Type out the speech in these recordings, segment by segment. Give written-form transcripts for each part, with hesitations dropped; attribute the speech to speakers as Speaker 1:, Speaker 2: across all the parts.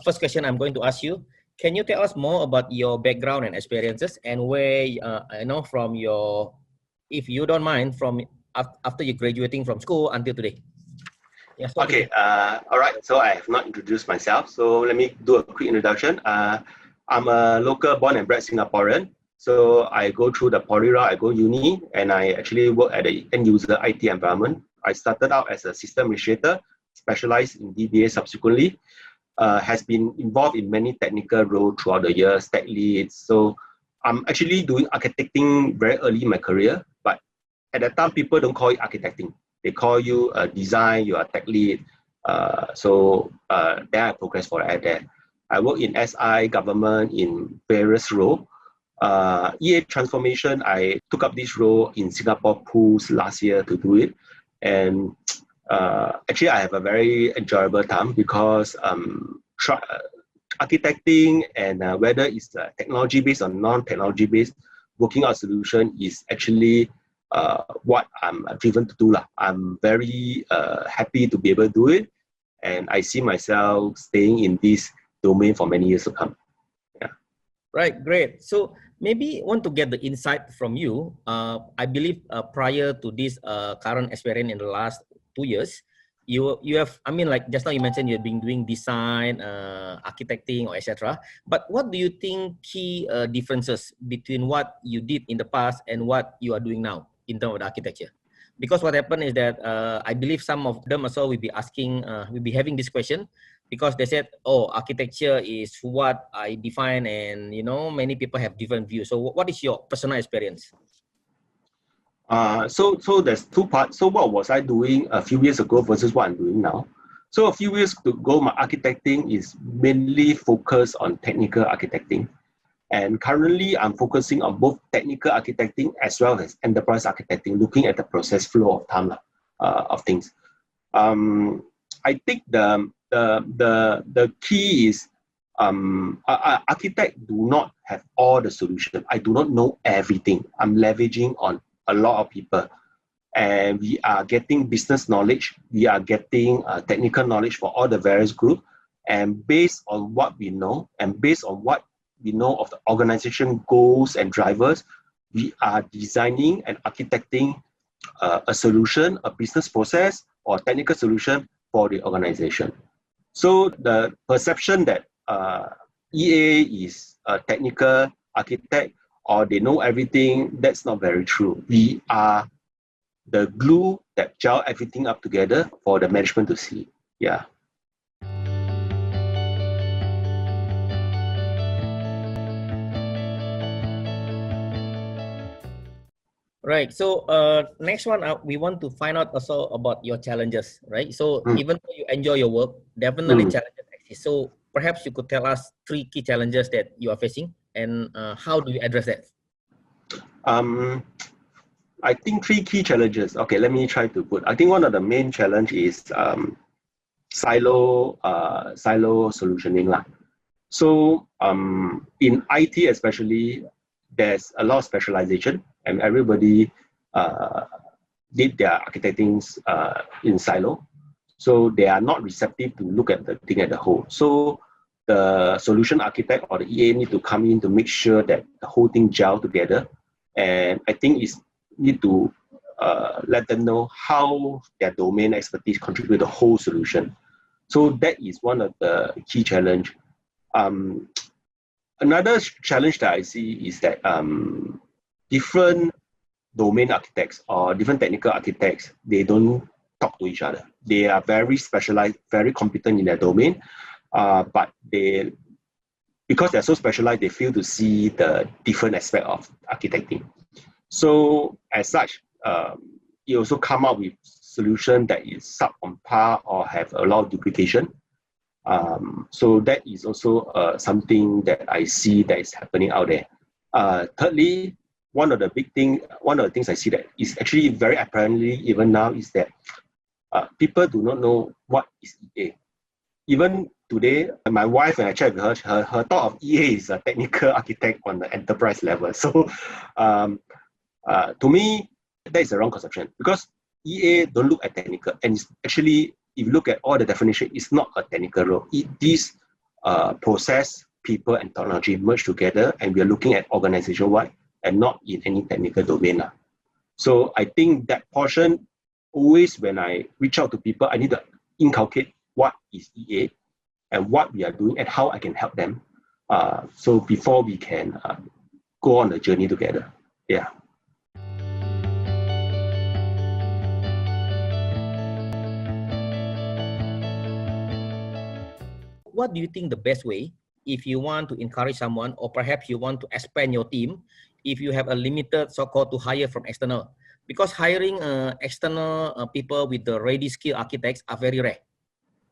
Speaker 1: first question I'm going to ask you. Can you tell us more about your background and experiences and where, from your, if you don't mind, from after you graduating from school until today?
Speaker 2: Yeah, okay, all right. So I have not introduced myself. So let me do a quick introduction. I'm a local born and bred Singaporean. So I go through the poly route, I go uni, and I actually work at the end user IT environment. I started out as a system administrator, specialized in DBA subsequently. Has been involved in many technical roles throughout the years, tech leads. So I'm actually doing architecting very early in my career, but at that time, people don't call it architecting. They call you a design, you are tech lead. Then I progressed for that. I work in SI, government in various roles. EA transformation, I took up this role in Singapore Pools last year to do it. And actually, I have a very enjoyable time because architecting and whether it's technology-based or non-technology-based, working out a solution is actually what I'm driven to do. I'm very happy to be able to do it, and I see myself staying in this domain for many years to come. Yeah.
Speaker 1: Right, great. So maybe want to get the insight from you. I believe prior to this current experience in the last 2 years, you have, I mean, like just now you mentioned you've been doing design, architecting, or etc. But what do you think key differences between what you did in the past and what you are doing now in terms of the architecture? Because what happened is that I believe some of them also will be asking, will be having this question because they said, oh, architecture is what I define, and many people have different views. So what is your personal experience?
Speaker 2: So there's two parts. So what was I doing a few years ago versus what I'm doing now? So a few years ago, my architecting is mainly focused on technical architecting. And currently, I'm focusing on both technical architecting as well as enterprise architecting, looking at the process flow of time of things. I think the key is architect do not have all the solutions. I do not know everything. I'm leveraging on a lot of people, and we are getting business knowledge. We are getting technical knowledge for all the various groups, and based on what we know, and based on what we know of the organization goals and drivers, we are designing and architecting a solution, a business process, or technical solution for the organization. So the perception that EA is a technical architect or they know everything, that's not very true. We are the glue that gel everything up together for the management to see. Yeah.
Speaker 1: Right. So next one, we want to find out also about your challenges, right? So even though you enjoy your work, definitely challenges exist. So perhaps you could tell us 3 key challenges that you are facing and how do you address that?
Speaker 2: I think 3 key challenges. Okay, let me try to put. I think one of the main challenge is silo solutioning lah. So in IT especially, there's a lot of specialization, and everybody did their architecting in silo. So they are not receptive to look at the thing as a whole. So the solution architect or the EA need to come in to make sure that the whole thing gel together. And I think it's need to let them know how their domain expertise contribute to the whole solution. So that is one of the key challenge. Another challenge that I see is that different domain architects or different technical architects, they don't talk to each other. They are very specialized, very competent in their domain, but because they're so specialized, they fail to see the different aspect of architecting. So as such, you also come up with solution that is sub on par or have a lot of duplication. So that is also something that I see that is happening out there. Thirdly, one of the things I see that is actually very apparently even now is that people do not know what is EA. Even today, my wife, when I check with her thought of EA is a technical architect on the enterprise level. So to me, that is a wrong conception because EA don't look at technical, and it's actually, if you look at all the definition, it's not a technical role. It is process, people, and technology merged together, and we are looking at organization-wide and not in any technical domain. So I think that portion, always when I reach out to people, I need to inculcate what is EA and what we are doing and how I can help them. So before we can go on the journey together. Yeah.
Speaker 1: What do you think the best way if you want to encourage someone, or perhaps you want to expand your team, if you have a limited so-called to hire from external? Because hiring external people with the ready skill architects are very rare.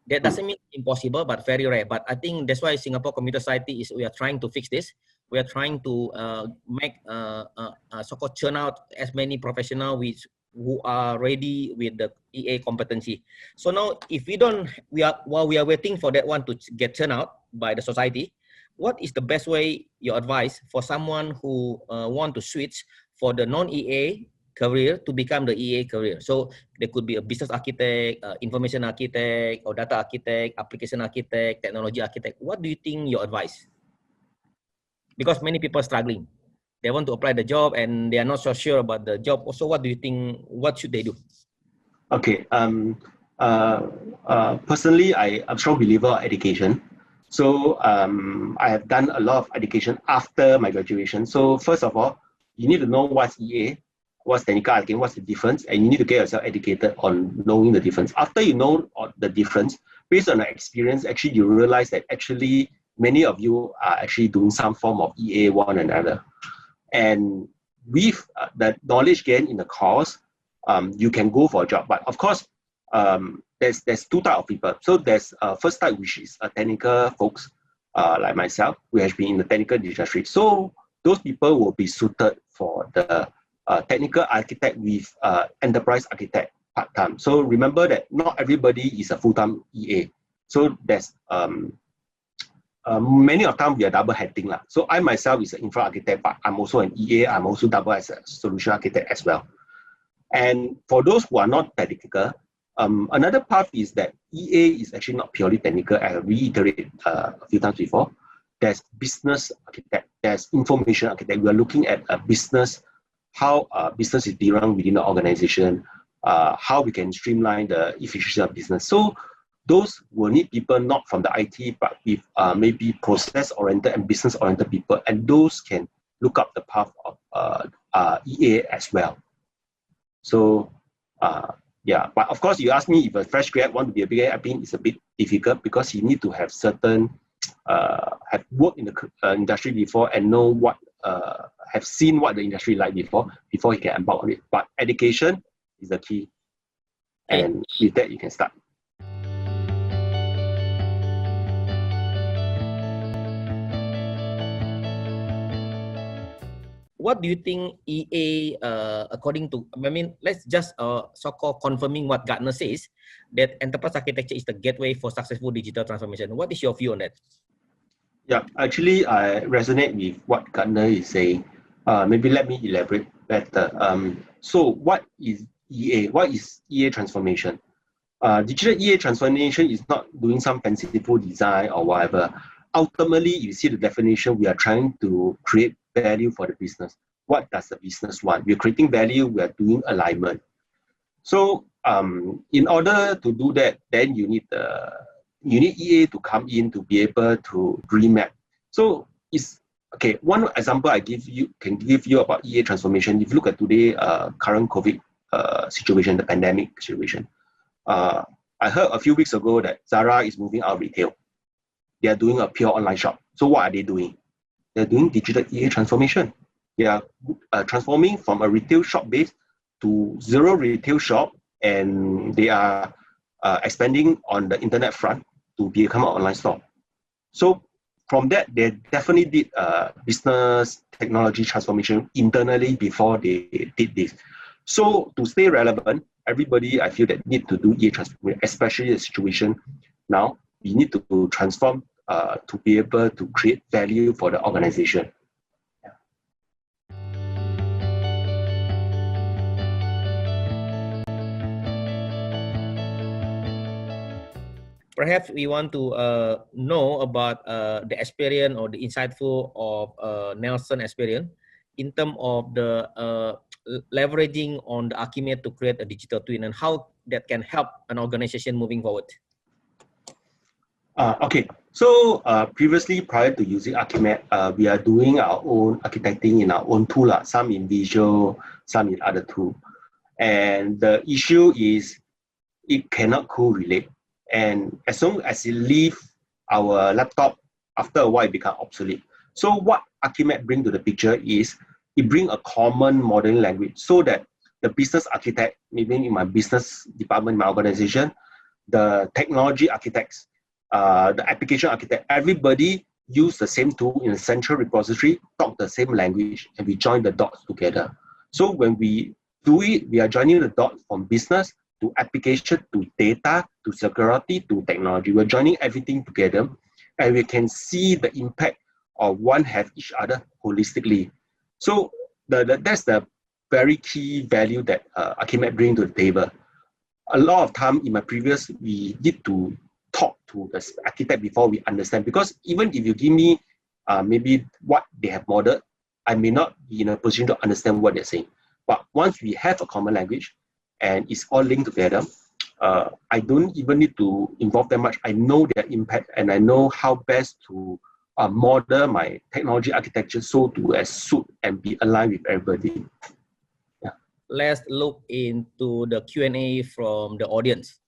Speaker 1: That doesn't mean impossible, but very rare. But I think that's why Singapore Computer Society we are trying to fix this. We are trying to make so-called churn out as many professionals who are ready with the EA competency. So now, if while we are waiting for that one to get churned out by the society, what is the best way, your advice, for someone who want to switch for the non-EA career to become the EA career? So there could be a business architect, information architect, or data architect, application architect, technology architect. What do you think your advice? Because many people are struggling. They want to apply the job and they are not so sure about the job. Also, what do you think? What should they do?
Speaker 2: Okay. Personally, I'm a strong believer of education. So I have done a lot of education after my graduation. So first of all, you need to know what's EA, what's technical architect, what's the difference, and you need to get yourself educated on knowing the difference. After you know the difference, based on the experience, actually you realize that actually many of you are actually doing some form of EA one another. And with the knowledge gained in the course, you can go for a job. But of course, there's two types of people. So there's first type, which is technical folks like myself, who has been in the technical industry. So those people will be suited for the technical architect with enterprise architect part-time. So remember that not everybody is a full-time EA. So there's many of time we are double heading. So I myself is an infra architect, but I'm also an EA. I'm also double as a solution architect as well. And for those who are not technical, another path is that EA is actually not purely technical. I reiterated a few times before. There's business architect, there's information architect. We are looking at a business, how business is being run within the organization, how we can streamline the efficiency of business. So those will need people not from the IT, but with maybe process-oriented and business-oriented people, and those can look up the path of EA as well. So yeah, but of course, you ask me if a fresh grad want to be a big, I think it's a bit difficult because you need to have certain have worked in the industry before and know what have seen what the industry like before he can embark on it. But education is the key, and with that you can start.
Speaker 1: What do you think EA, according to, I mean, let's just so-called confirming what Gartner says, that enterprise architecture is the gateway for successful digital transformation. What is your view on that?
Speaker 2: Yeah, actually, I resonate with what Gartner is saying. Maybe let me elaborate better. So what is EA? What is EA transformation? Digital EA transformation is not doing some fanciful design or whatever. Ultimately, you see the definition, we are trying to create value for the business. What does the business want? We're creating value, we are doing alignment. So in order to do that, then you need EA to come in to be able to remap. So it's okay. One example I can give you about EA transformation. If you look at today current COVID situation, the pandemic situation, I heard a few weeks ago that Zara is moving out of retail. They are doing a pure online shop. So what are they doing? They're doing digital EA transformation. They are transforming from a retail shop base to zero retail shop, and they are expanding on the internet front to become an online store. So from that, they definitely did business technology transformation internally before they did this. So to stay relevant, everybody, I feel that need to do EA transformation, especially the situation now. We need to transform to be able to create value for the organization.
Speaker 1: perhaps we want to know about the experience or the insightful of Nelson experience in terms of the leveraging on the Archimate to create a digital twin and how that can help an organization moving forward.
Speaker 2: Okay, so previously, prior to using Archimate, we are doing our own architecting in our own tool, some in Visual, some in other tool. And the issue is it cannot correlate. And as long as it leave our laptop, after a while it becomes obsolete. So what Archimate bring to the picture is it bring a common modeling language so that the business architect, maybe in my business department, my organization, the technology architects, the application architect, everybody use the same tool in a central repository, talk the same language, and we join the dots together. So when we do it, we are joining the dots from business to application to data to security to technology. We're joining everything together, and we can see the impact of one have each other holistically. So that's the very key value that Archimate bring to the table. A lot of time in my previous, we need to talk to the architect before we understand, because even if you give me maybe what they have modeled, I may not be in a position to understand what they're saying. But once we have a common language and it's all linked together, I don't even need to involve them much. I know their impact and I know how best to model my technology architecture so to suit and be aligned with everybody. Yeah.
Speaker 1: Let's look into the Q&A from the audience.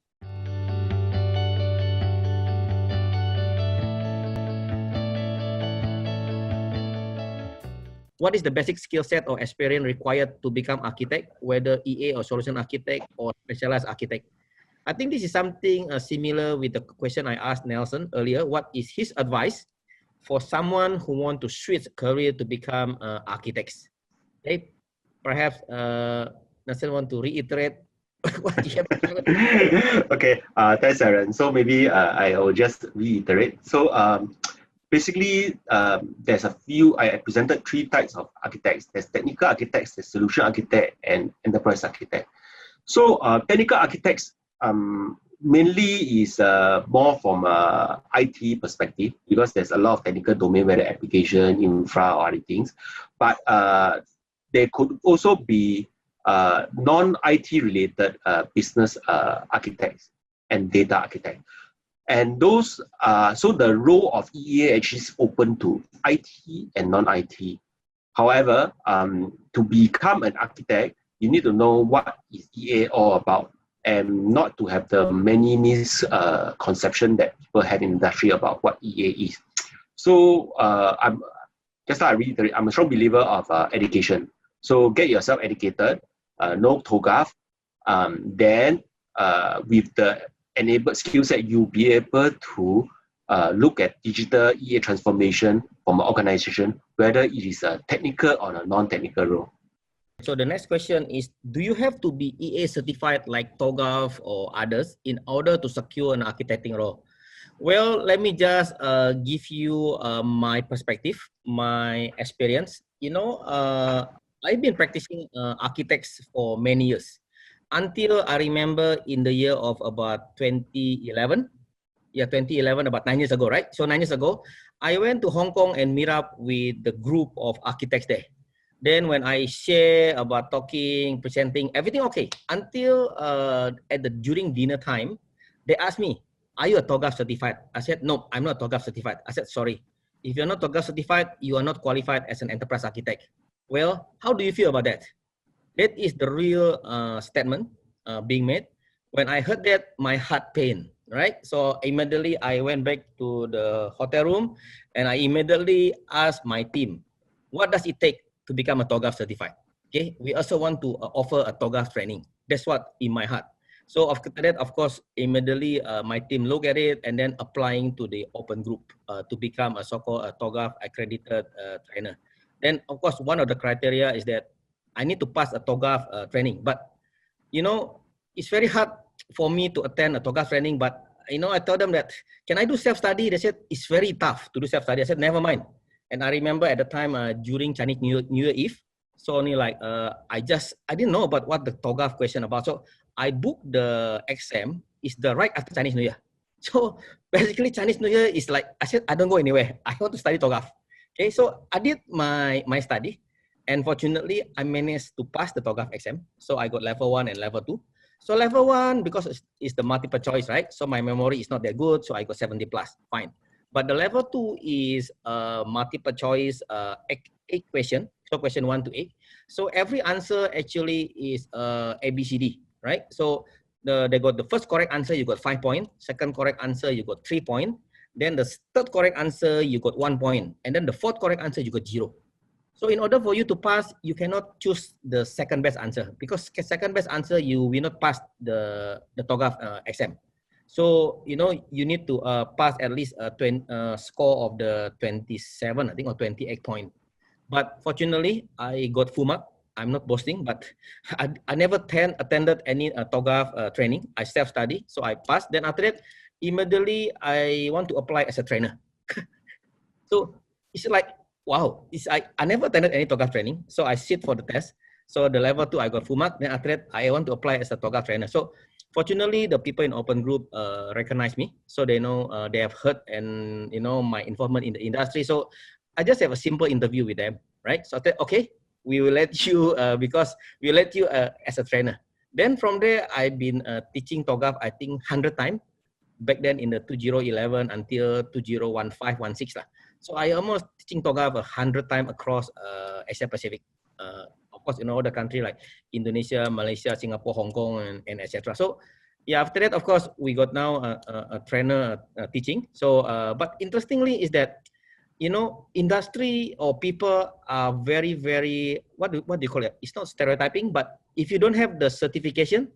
Speaker 1: What is the basic skill set or experience required to become architect, whether EA or solution architect or specialized architect? I think this is something similar with the question I asked Nelson earlier. What is his advice for someone who want to switch career to become architects? Okay, perhaps Nelson want to reiterate what you have to say.
Speaker 2: Okay, thanks, Aaron. So maybe I will just reiterate. So basically, there's a few, I presented 3 types of architects. There's technical architects, there's solution architect, and enterprise architect. So technical architects mainly is more from IT perspective, because there's a lot of technical domain, whether application, infra, or other things. But there could also be non-IT related business architects and data architects. And those, so the role of EA actually is open to IT and non-IT. However, to become an architect, you need to know what is EA all about, and not to have the many misconception that people have in the industry about what EA is. So I'm a strong believer of education. So get yourself educated, know TOGAF, then with the enabled skill set, you'll be able to look at digital EA transformation from an organization, whether it is a technical or a non-technical role.
Speaker 1: So the next question is, do you have to be EA certified like TOGAF or others in order to secure an architecting role? Well, let me just give you my perspective, my experience. You know, I've been practicing architects for many years. Until I remember in the year of about 2011. Yeah, 2011, about 9 years ago, right? So 9 years ago, I went to Hong Kong and meet up with the group of architects there. Then when I share about talking, presenting, everything okay. Until during dinner time, they asked me, are you a TOGAF certified? I said, no, I'm not TOGAF certified. I said, sorry. If you're not TOGAF certified, you are not qualified as an enterprise architect. Well, how do you feel about that? That is the real statement being made. When I heard that, my heart pained, right? So immediately I went back to the hotel room and I immediately asked my team, what does it take to become a TOGAF certified? Okay, we also want to offer a TOGAF training. That's what in my heart. So after that, of course, immediately my team look at it and then applying to the open group to become a so-called TOGAF accredited trainer. Then, of course, one of the criteria is that I need to pass a TOGAF training. But, you know, it's very hard for me to attend a TOGAF training. But, you know, I told them that, can I do self-study? They said, it's very tough to do self-study. I said, never mind. And I remember at the time during Chinese New Year Eve, so only like, I didn't know about what the TOGAF question about. So I booked the exam. It's the right after Chinese New Year. So basically Chinese New Year is like, I said, I don't go anywhere. I want to study TOGAF. Okay, so I did my study, and fortunately I managed to pass the TOGAF exam. So I got level 1 and level 2. So level 1, because it's the multiple choice, right? So my memory is not that good, so I got 70 plus, fine. But the level 2 is multiple choice, 8 question. So question 1 to 8. So every answer actually is A, B, C, D, right? So they got the first correct answer, you got 5 points. Second correct answer, you got 3 points. Then the third correct answer, you got 1 point. And then the fourth correct answer, you got 0. So in order for you to pass, you cannot choose the second best answer, because second best answer, you will not pass the TOGAF exam. So, you know, you need to pass at least a score of the 27, I think, or 28 point. But fortunately, I got full mark. I'm not boasting, but I never attended any TOGAF training. I self-study, so I passed. Then after that, immediately I want to apply as a trainer. So it's like, wow, I never attended any TOGAF training, so I sit for the test. So the level 2, I got full mark. Then after that, I want to apply as a TOGAF trainer. So fortunately, the people in open group recognize me, so they know, they have heard, and you know, my involvement in the industry. So I just have a simple interview with them, right? So I said, okay, we will let you because we will let you as a trainer. Then from there, I've been teaching TOGAF, I think 100 times back then in the 2011 until 2015-16 lah. So I almost teaching TOGAF 100 times across Asia Pacific. Of course, in all the country like Indonesia, Malaysia, Singapore, Hong Kong, and etc. So yeah, after that, of course, we got now a trainer teaching. So, but interestingly is that, you know, industry or people are very, very, what do you call it? It's not stereotyping, but if you don't have the certification,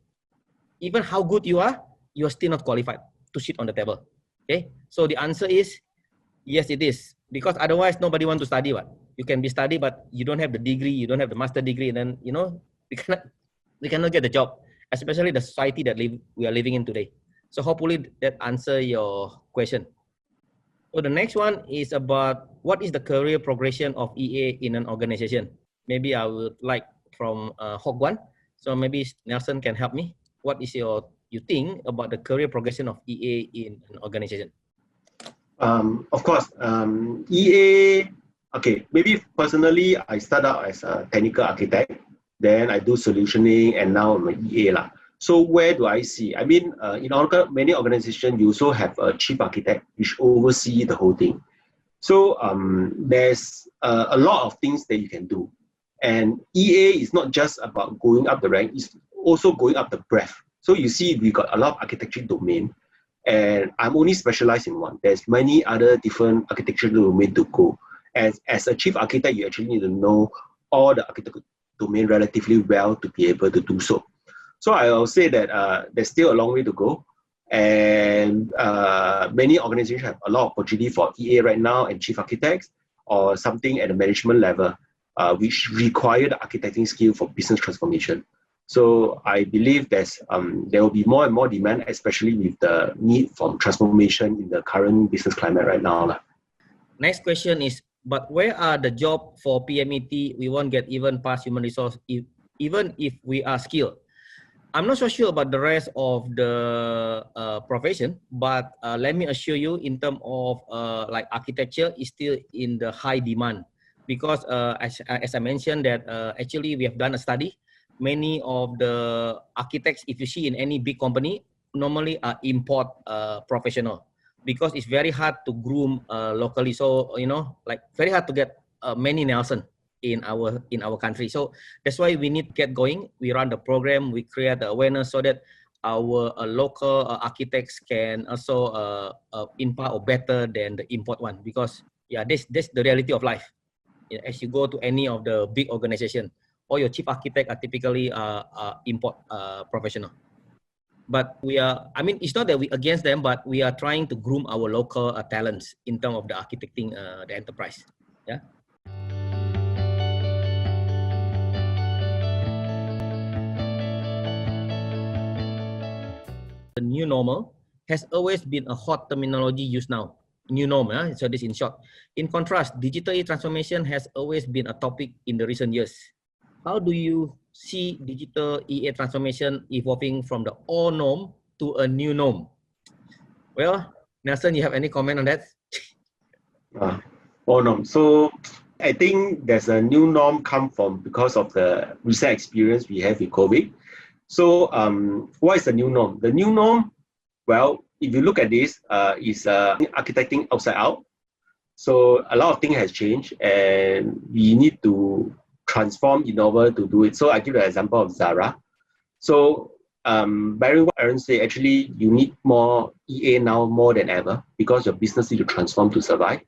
Speaker 1: even how good you are still not qualified to sit on the table. Okay, so the answer is yes, it is, because otherwise nobody want to study. What you can be study, but you don't have the degree, you don't have the master degree, and then, you know, we cannot get the job, especially the society that we are living in today. So hopefully that answer your question. So the next one is about what is the career progression of EA in an organization. Maybe I would like from Hok Guan. So maybe Nelson can help me. What is you think about the career progression of EA in an organization?
Speaker 2: Of course, EA, okay, maybe personally, I start out as a technical architect, then I do solutioning, and now I'm an EA lah. So where do I see? I mean, in many organizations, you also have a chief architect, which oversee the whole thing. So there's a lot of things that you can do. And EA is not just about going up the rank, it's also going up the breadth. So you see, we got a lot of architecture domain, and I'm only specialized in one. There's many other different architecture domain to go. As a chief architect, you actually need to know all the architecture domain relatively well to be able to do so. So I will say that there's still a long way to go. And many organizations have a lot of opportunity for EA right now and chief architects, or something at the management level, which require the architecting skill for business transformation. So I believe there will be more and more demand, especially with the need for transformation in the current business climate right now.
Speaker 1: Next question is, but where are the job for PMET? We won't get even past human resource, even if we are skilled. I'm not so sure about the rest of the profession, but let me assure you, in terms of like architecture, is still in the high demand, because as I mentioned that actually we have done a study. Many of the architects, if you see in any big company, normally are import professional, because it's very hard to groom locally. So, you know, like very hard to get many Nelson in our country. So that's why we need to get going. We run the program, we create the awareness so that our local architects can also impart or better than the import one, because yeah, that's the reality of life. As you go to any of the big organization, all your chief architect are typically import professional. But we are, I mean, it's not that we against them, but we are trying to groom our local talents in terms of the architecting the enterprise. Yeah. The new normal has always been a hot terminology used now. New norm, so this in short. In contrast, digital transformation has always been a topic in the recent years. How do you see digital EA transformation evolving from the old norm to a new norm? Well, Nelson, you have any comment on that?
Speaker 2: Oh no. So I think there's a new norm come from because of the recent experience we have with COVID. So what is the new norm? The new norm, well, if you look at this, is architecting outside out. So a lot of things has changed, and we need to transform in order to do it. So I give you an example of Zara. So bearing what Aaron said, actually you need more EA now more than ever because your business needs to transform to survive.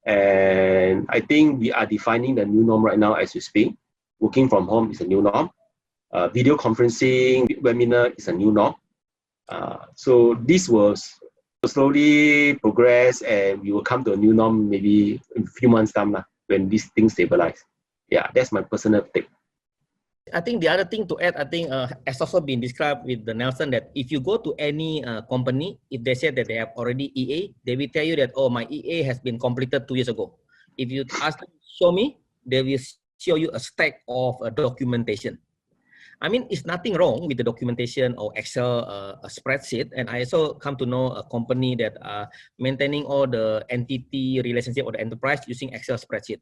Speaker 2: And I think we are defining the new norm right now as we speak. Working from home is a new norm. Video conferencing, webinar is a new norm. So this was slowly progress, and we will come to a new norm maybe in a few months' time when these things stabilize. Yeah, that's my personal take.
Speaker 1: I think the other thing to add, I think has also been described with the Nelson, that if you go to any company, if they say that they have already EA, they will tell you that, oh, my EA has been completed 2 years ago. If you ask them, show me, they will show you a stack of documentation. I mean, it's nothing wrong with the documentation or Excel spreadsheet. And I also come to know a company that maintaining all the entity relationship or the enterprise using Excel spreadsheet.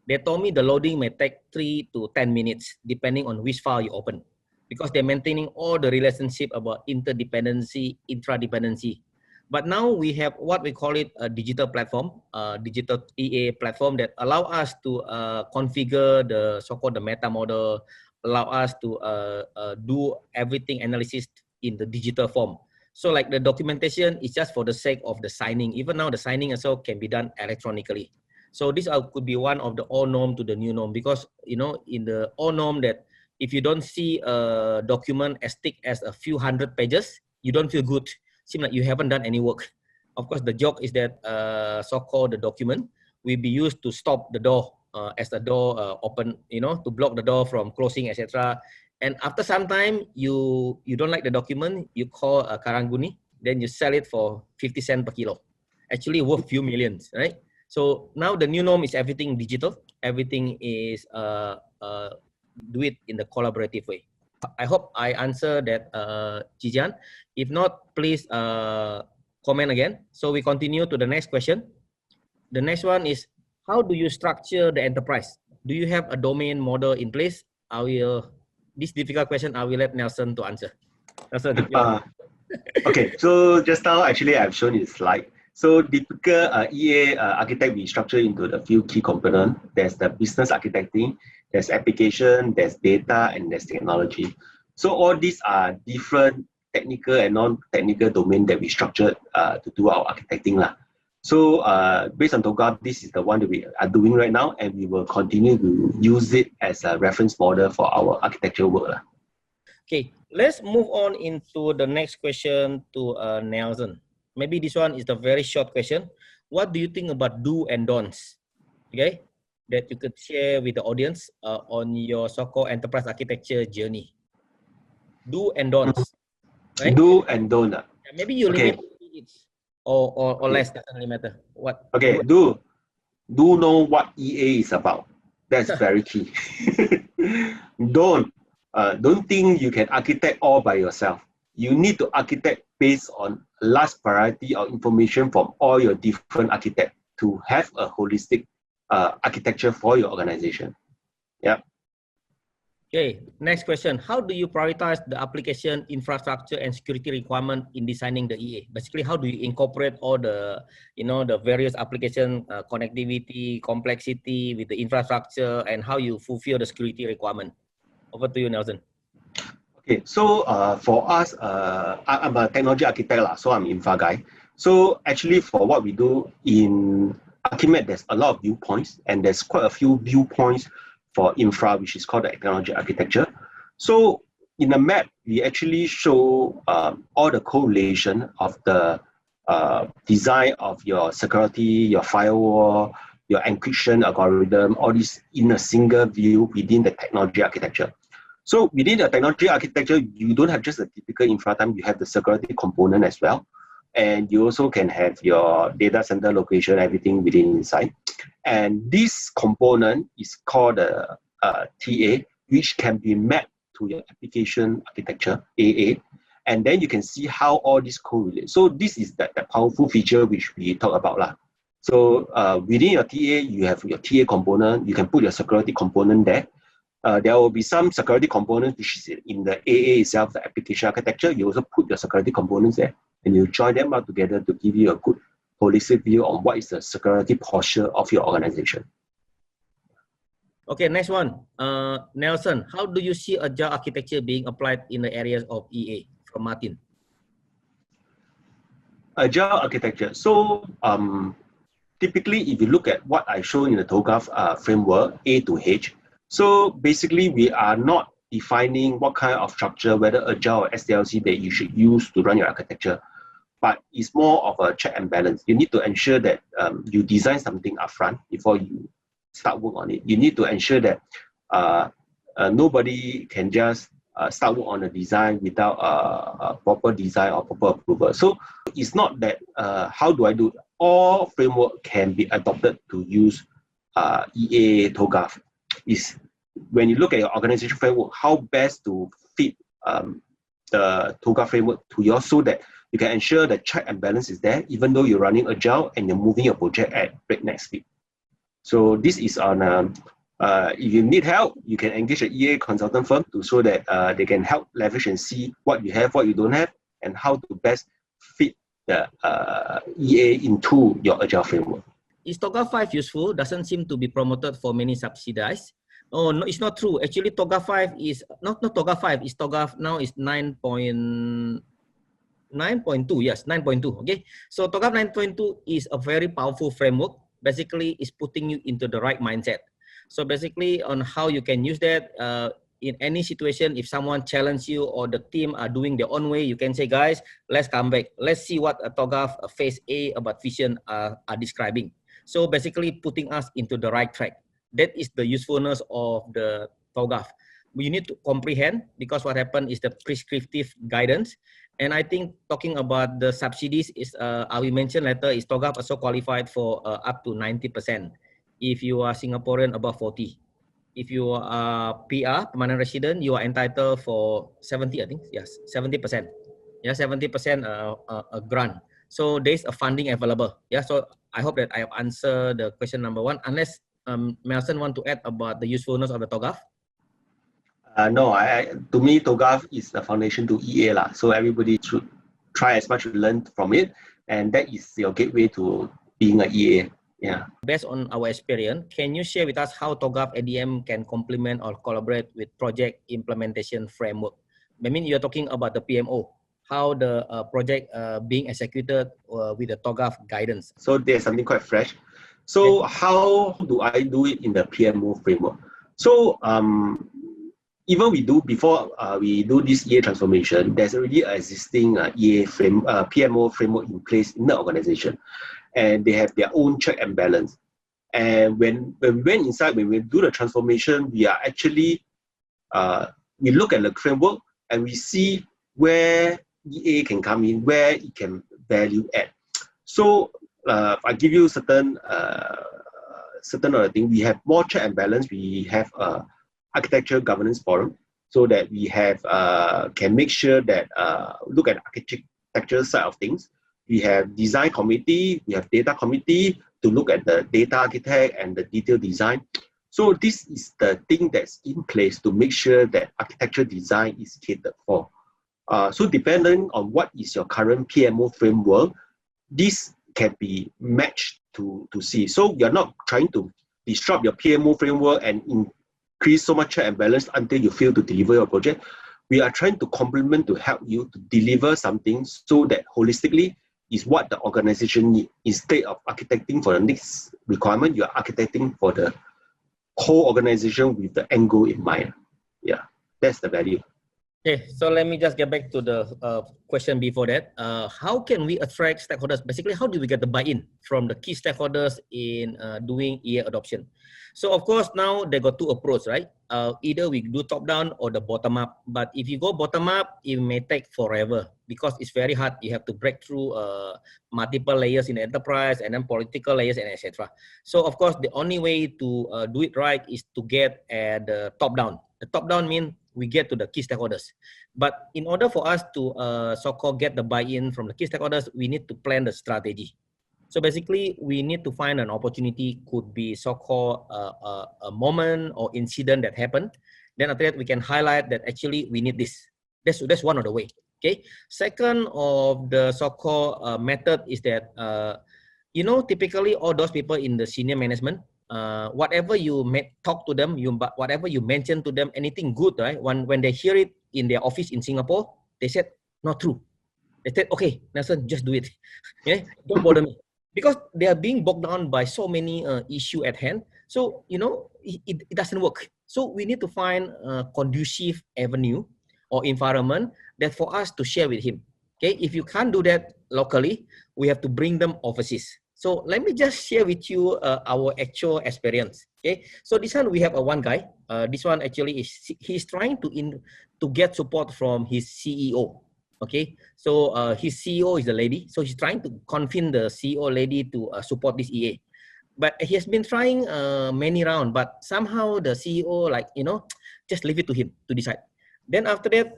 Speaker 1: They told me the loading may take 3 to 10 minutes, depending on which file you open, because they're maintaining all the relationship about interdependency, intradependency. But now we have what we call it a digital platform, digital EA platform that allow us to configure the so-called the meta model, allow us to do everything analysis in the digital form. So like the documentation is just for the sake of the signing. Even now the signing also can be done electronically. So this could be one of the old norm to the new norm, because you know in the old norm that if you don't see a document as thick as a few hundred pages, you don't feel good. Seem like you haven't done any work. Of course, the joke is that so-called the document will be used to stop the door as the door open, you know, to block the door from closing, etc. And after some time, you don't like the document, you call a karanguni, then you sell it for 50 cents per kilo. Actually worth few millions, right? So now the new norm is everything digital. Everything is do it in the collaborative way. I hope I answer that, Jijan. If not, please comment again. So we continue to the next question. The next one is, how do you structure the enterprise? Do you have a domain model in place? I will, this difficult question, I will let Nelson to answer. Nelson,
Speaker 2: Okay, so just now actually I've shown you the slide. So typical EA architect we structure into the few key components. There's the business architecting, there's application, there's data, and there's technology. So all these are different technical and non-technical domain that we structured to do our architecting. So based on TOGAF, this is the one that we are doing right now, and we will continue to use it as a reference model for our architecture work.
Speaker 1: Okay, let's move on into the next question to Nelson. Maybe this one is the very short question. What do you think about do and don'ts? Okay, that you could share with the audience on your so-called enterprise architecture journey. Do and don'ts, right?
Speaker 2: Do and don't.
Speaker 1: Maybe you
Speaker 2: Okay.
Speaker 1: limit it or
Speaker 2: Okay.
Speaker 1: less, doesn't really matter. What?
Speaker 2: Okay, do know what EA is about. That's very key. Don't think you can architect all by yourself. You need to architect based on a large variety of information from all your different architects to have a holistic architecture for your organization. Yeah.
Speaker 1: Okay, next question. How do you prioritize the application infrastructure and security requirement in designing the EA? Basically, how do you incorporate all the, you know, the various application connectivity, complexity with the infrastructure, and how you fulfill the security requirement? Over to you, Nelson.
Speaker 2: Okay, so for us, I'm a technology architect, so I'm infra guy. So actually for what we do in Archimate, there's a lot of viewpoints, and there's quite a few viewpoints for infra, which is called the technology architecture. So in the map, we actually show all the correlation of the design of your security, your firewall, your encryption algorithm, all this in a single view within the technology architecture. So within the technology architecture, you don't have just a typical infra time, you have the security component as well. And you also can have your data center location, everything within inside. And this component is called a TA, which can be mapped to your application architecture, AA. and then you can see how all this correlate. So this is that powerful feature which we talk about lah. So within your TA, you have your TA component. You can put your security component there. There will be some security components which is in the AA itself, the application architecture. You also put your security components there, and you join them up together to give you a good holistic view on what is the security posture of your organization.
Speaker 1: Okay, next one. Nelson, how do you see agile architecture being applied in the areas of EA? From Martin.
Speaker 2: Agile architecture. So typically, if you look at what I showed in the TOGAF framework, A to H, so basically we are not defining what kind of structure, whether agile or SDLC, that you should use to run your architecture, but it's more of a check and balance. You need to ensure that you design something upfront before you start work on it. You need to ensure that nobody can just start work on a design without a proper design or proper approval. So it's not that how do I do it? All framework can be adopted to use EA TOGAF. Is when you look at your organization framework, how best to fit the TOGAF framework to yours, so that you can ensure the check and balance is there, even though you're running agile and you're moving your project at breakneck speed. So this is on, if you need help, you can engage an EA consultant firm to so that they can help leverage and see what you have, what you don't have, and how to best fit the EA into your agile framework.
Speaker 1: Is TOGAF 5 useful? Doesn't seem to be promoted for many subsidized. Oh, no, it's not true. Actually, TOGAF 5 is, not TOGAF 5, is TOGAF now is 9.2, yes, 9.2, okay? So TOGAF 9.2 is a very powerful framework. Basically, it's putting you into the right mindset. So basically, on how you can use that, in any situation, if someone challenges you or the team are doing their own way, you can say, guys, let's come back. Let's see what a TOGAF phase A about vision are describing. So basically putting us into the right track. That is the usefulness of the TOGAF. You need to comprehend, because what happened is the prescriptive guidance. And I think talking about the subsidies is, I will mention later, is TOGAF also qualified for up to 90%. If you are Singaporean, above 40. If you are PR, permanent resident, you are entitled for 70, I think, yes, 70%. Yeah, 70% a grant. So there's a funding available. Yeah, so I hope that I have answered the question number one, unless Nelson want to add about the usefulness of the TOGAF.
Speaker 2: No, to me, TOGAF is the foundation to EA lah. So everybody should try as much to learn from it, and that is your gateway to being an EA. Yeah.
Speaker 1: Based on our experience, can you share with us how TOGAF ADM can complement or collaborate with project implementation framework? I mean, you're talking about the PMO, how the project being executed with the TOGAF guidance.
Speaker 2: So there's something quite fresh. So how do I do it in the PMO framework? So even before we do this EA transformation, there's already an existing PMO framework in place in the organization, and they have their own check and balance. And when we went inside, when we do the transformation, we are actually we look at the framework and we see where EA can come in, where it can value add. So I give you certain other things. We have more check and balance. We have architecture governance forum, so that we have can make sure that look at architecture side of things. We have design committee, we have data committee to look at the data architect and the detailed design. So this is the thing that's in place to make sure that architecture design is catered for. So depending on what is your current PMO framework, this can be matched to see. So you're not trying to disrupt your PMO framework and increase so much check and balance until you fail to deliver your project. We are trying to complement to help you to deliver something so that holistically is what the organization needs. Instead of architecting for the next requirement, you are architecting for the whole organization with the end goal in mind. Yeah, that's the value.
Speaker 1: Okay, so let me just get back to the question before that. How can we attract stakeholders? Basically, how do we get the buy-in from the key stakeholders in doing EA adoption? So of course, now they got two approaches, right? Either we do top-down or the bottom-up. But if you go bottom-up, it may take forever because it's very hard. You have to break through multiple layers in the enterprise and then political layers and etc. So of course, the only way to do it right is to get the top-down. The top-down means we get to the key stakeholders. But in order for us to so-called get the buy-in from the key stakeholders, we need to plan the strategy. So basically, we need to find an opportunity, could be so-called a moment or incident that happened. Then after that, we can highlight that actually we need this. That's one of the way. Okay. Second of the so-called method is that you know, typically all those people in the senior management, whatever you talk to them, whatever you mention to them, anything good, right? When they hear it in their office in Singapore, they said not true. They said, okay, Nelson, just do it. Yeah, don't bother me, because they are being bogged down by so many issue at hand. So you know, it doesn't work. So we need to find a conducive avenue or environment that for us to share with him. Okay, if you can't do that locally, we have to bring them overseas. So let me just share with you our actual experience. Okay, so this one we have one guy. This one actually is he's trying to get support from his CEO. Okay, so his CEO is the lady, so he's trying to convince the CEO lady to support this EA. But he has been trying many rounds, but somehow the CEO, like, you know, just leave it to him to decide. Then after that,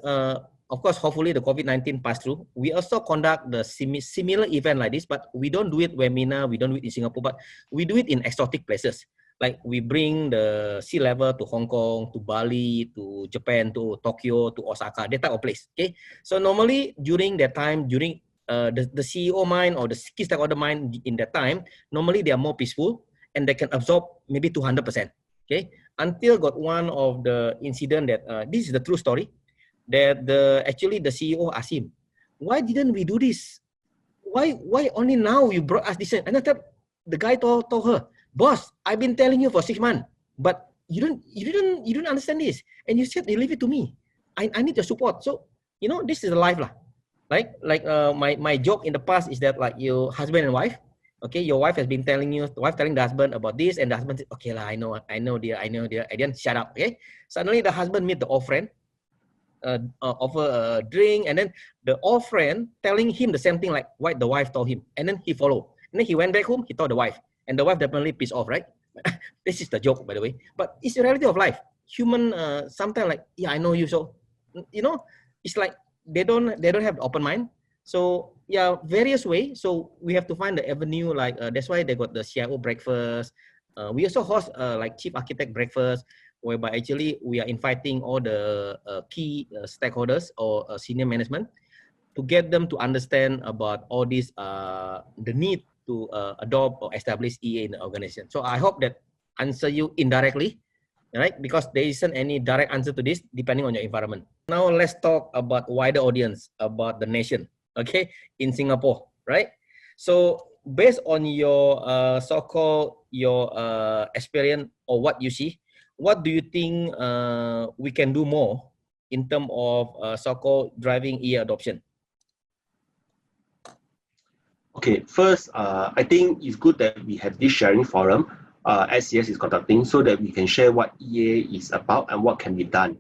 Speaker 1: of course, hopefully the COVID-19 pass through. We also conduct the similar event like this, but we don't do it webinar, we don't do it in Singapore, but we do it in exotic places. Like we bring the C-level to Hong Kong, to Bali, to Japan, to Tokyo, to Osaka, that type of place. Okay, so normally during that time, during the CEO mind or the key stakeholder mind in that time, normally they are more peaceful and they can absorb maybe 200%. Okay, until got one of the incident that this is the true story, that actually the CEO asked him, why didn't we do this? Why only now you brought us this? And the guy told her, boss, I've been telling you for 6 months, but you didn't understand this, and you said you leave it to me. I need your support. So you know, this is life lah. Like my joke in the past is that, like, your husband and wife. Okay, your wife has been telling you, the wife telling the husband about this, and the husband said, okay lah, I know dear, I know dear. I didn't shut up. Okay, suddenly the husband meet the old friend, offer a drink, and then the old friend telling him the same thing like what the wife told him, and then he followed, and then he went back home, he told the wife, and the wife definitely pissed off, right? This is the joke, by the way, but it's the reality of life. Human sometimes, like, yeah, I know you, so you know, it's like they don't have the open mind. So yeah, various ways. So we have to find the avenue, like that's why they got the CIO breakfast. We also host like chief architect breakfast, whereby actually we are inviting all the key stakeholders or senior management to get them to understand about all these, the need to adopt or establish EA in the organization. So I hope that answer you indirectly, right? Because there isn't any direct answer to this depending on your environment. Now let's talk about wider audience, about the nation, okay, in Singapore, right? So based on your so-called your experience or what you see, what do you think we can do more in terms of so-called driving EA adoption?
Speaker 2: Okay, first, I think it's good that we have this sharing forum SCS is conducting, so that we can share what EA is about and what can be done.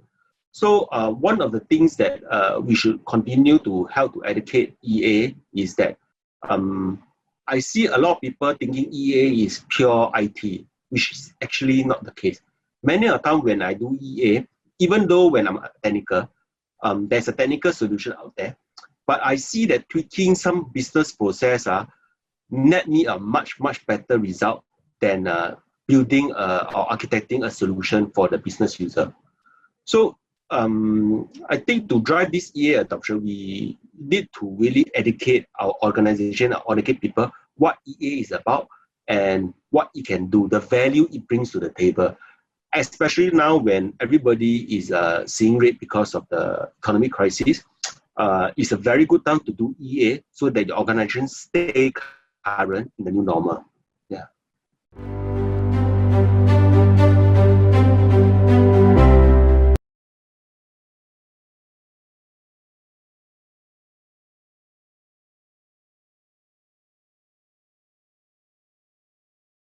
Speaker 2: So one of the things that we should continue to help to educate EA is that I see a lot of people thinking EA is pure IT, which is actually not the case. Many a time when I do EA, even though when I'm technical, there's a technical solution out there, but I see that tweaking some business process net me a much better result than building or architecting a solution for the business user. So I think to drive this EA adoption, we need to really educate our organization, educate people what EA is about and what it can do, the value it brings to the table. Especially now when everybody is seeing red because of the economic crisis, it's a very good time to do EA so that the organization stay current in the new normal.